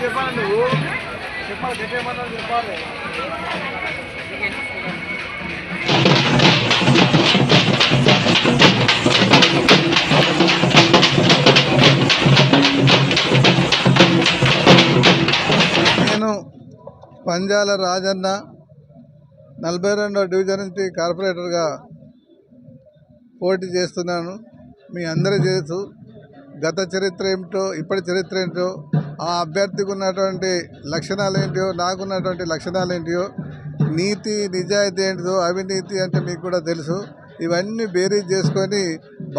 చెప్పాలి నువ్వు చెప్పాలి గట్టేమన్నా చెప్పాలి. నేను పంజాల రాజన్న 42వ డివిజన్ నుంచి కార్పొరేటర్గా పోటీ చేస్తున్నాను. మీ అందరూ తెలుసు గత చరిత్ర ఏమిటో ఇప్పటి చరిత్ర ఏంటో, ఆ అభ్యర్థికి ఉన్నటువంటి లక్షణాలు ఏంటో, నాకున్నటువంటి లక్షణాలు ఏంటో, నీతి నిజాయితీ ఏంటిదో, అవినీతి అంటే మీకు కూడా తెలుసు. ఇవన్నీ బేరీజ్ చేసుకొని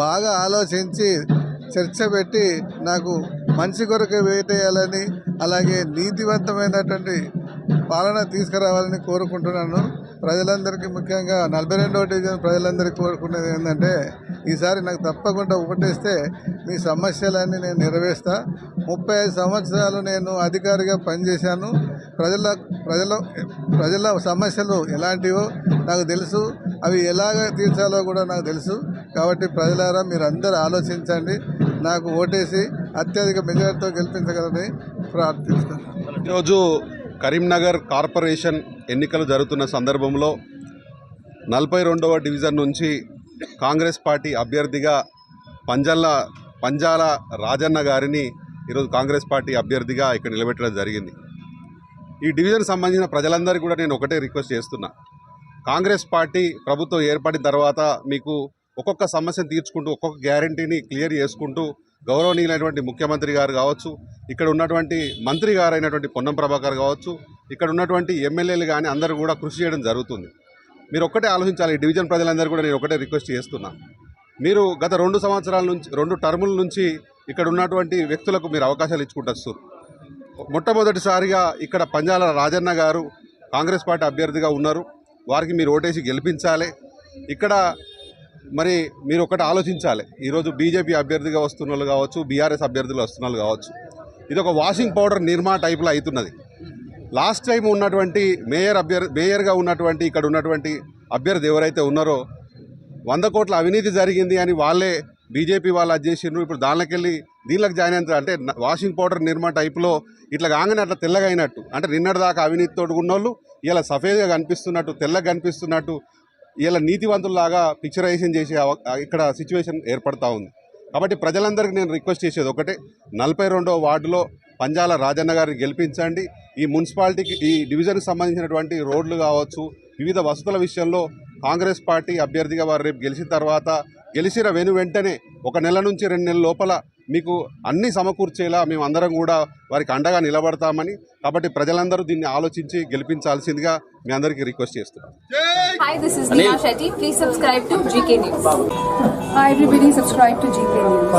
బాగా ఆలోచించి చర్చ పెట్టి నాకు మంచి కొరకు వేటేయాలని, అలాగే నీతివంతమైనటువంటి పాలన తీసుకురావాలని కోరుకుంటున్నాను. ప్రజలందరికీ, ముఖ్యంగా 42వ డివిజన్ ప్రజలందరికీ కోరుకునేది ఏంటంటే, ఈసారి నాకు తప్పకుండా ఓటేస్తే మీ సమస్యలన్నీ నేను నెరవేర్స్తా. 35 సంవత్సరాలు నేను అధికారిగా పనిచేశాను. ప్రజల సమస్యలు ఎలాంటివో నాకు తెలుసు, అవి ఎలాగ తీర్చాలో కూడా నాకు తెలుసు. కాబట్టి ప్రజలారా మీరు అందరూ ఆలోచించండి, నాకు ఓటేసి అత్యధిక మెజార్టీతో గెలిపించగలని ప్రార్థిస్తాను. ఈరోజు కరీంనగర్ కార్పొరేషన్ ఎన్నికలు జరుగుతున్న సందర్భంలో 42వ డివిజన్ నుంచి కాంగ్రెస్ పార్టీ అభ్యర్థిగా పంజాల రాజన్న గారిని ఈరోజు కాంగ్రెస్ పార్టీ అభ్యర్థిగా ఇక్కడ నిలబెట్టడం జరిగింది. ఈ డివిజన్ సంబంధించిన ప్రజలందరికీ కూడా నేను ఒకటే రిక్వెస్ట్ చేస్తున్నా. కాంగ్రెస్ పార్టీ ప్రభుత్వం ఏర్పడిన తర్వాత మీకు ఒక్కొక్క సమస్యను తీర్చుకుంటూ, ఒక్కొక్క గ్యారంటీని క్లియర్ చేసుకుంటూ గౌరవనీయులైనటువంటి ముఖ్యమంత్రి గారు కావచ్చు, ఇక్కడ ఉన్నటువంటి మంత్రి గారైనటువంటి పొన్నం ప్రభాకర్ కావచ్చు, ఇక్కడ ఉన్నటువంటి ఎమ్మెల్యేలు కానీ అందరూ కూడా కృషి చేయడం జరుగుతుంది. మీరు ఒక్కటే ఆలోచించాలి. ఈ డివిజన్ ప్రజలందరూ కూడా నేను ఒకటే రిక్వెస్ట్ చేస్తున్నా. మీరు గత 2 సంవత్సరాల నుంచి, 2 టర్ముల నుంచి ఇక్కడ ఉన్నటువంటి వ్యక్తులకు మీరు అవకాశాలు ఇచ్చుకుంటారు. మొట్టమొదటిసారిగా ఇక్కడ పంజాల రాజన్న గారు కాంగ్రెస్ పార్టీ అభ్యర్థిగా ఉన్నారు. వారికి మీరు ఓటేసి గెలిపించాలి. ఇక్కడ మరి మీరు ఒకటి ఆలోచించాలి. ఈరోజు బీజేపీ అభ్యర్థిగా వస్తున్న వాళ్ళు కావచ్చు, బీఆర్ఎస్ అభ్యర్థులు వస్తున్న వాళ్ళు కావచ్చు, ఇది ఒక వాషింగ్ పౌడర్ నిర్మా టైప్లో అవుతున్నది. లాస్ట్ టైం ఉన్నటువంటి మేయర్గా ఉన్నటువంటి ఇక్కడ ఉన్నటువంటి అభ్యర్థి ఎవరైతే ఉన్నారో 100 కోట్ల అవినీతి జరిగింది అని వాళ్ళే బీజేపీ వాళ్ళు అది చేసిండ్రు. ఇప్పుడు దీనిలోకి జాయిన్ అయిన అంటే వాషింగ్ పౌడర్ నిర్మా టైప్లో ఇట్లా కాగానే అట్లా తెల్లగా అయినట్టు, అంటే నిన్నటిదాకా అవినీతితో ఉన్నోళ్ళు ఇలా సఫేద్గా కనిపిస్తున్నట్టు, తెల్లగా కనిపిస్తున్నట్టు, ఇలా నీతివంతుల్లాగా పిక్చరైజేషన్ చేసే ఇక్కడ సిచ్యువేషన్ ఏర్పడతా ఉంది. కాబట్టి ప్రజలందరికీ నేను రిక్వెస్ట్ చేసేది ఒకటే, 42వ వార్డులో పంజాల రాజన్న గారిని గెలిపించండి. ఈ మున్సిపాలిటీకి, ఈ డివిజన్కి సంబంధించినటువంటి రోడ్లు కావచ్చు, వివిధ వసతుల విషయంలో కాంగ్రెస్ పార్టీ అభ్యర్థిగా వారు రేపు గెలిచిన తర్వాత, గెలిచిన వెంటనే 1 నెల నుంచి 2 నెలల లోపల మీకు అన్నీ సమకూర్చేలా మేము అందరం కూడా వారికి అండగా నిలబడతామని, కాబట్టి ప్రజలందరూ దీన్ని ఆలోచించి గెలిపించాల్సిందిగా మీ అందరికీ రిక్వెస్ట్ చేస్తున్నాం. Hi, this is Neha Shetty. Please subscribe to GK News. Hi everybody, subscribe to GK News.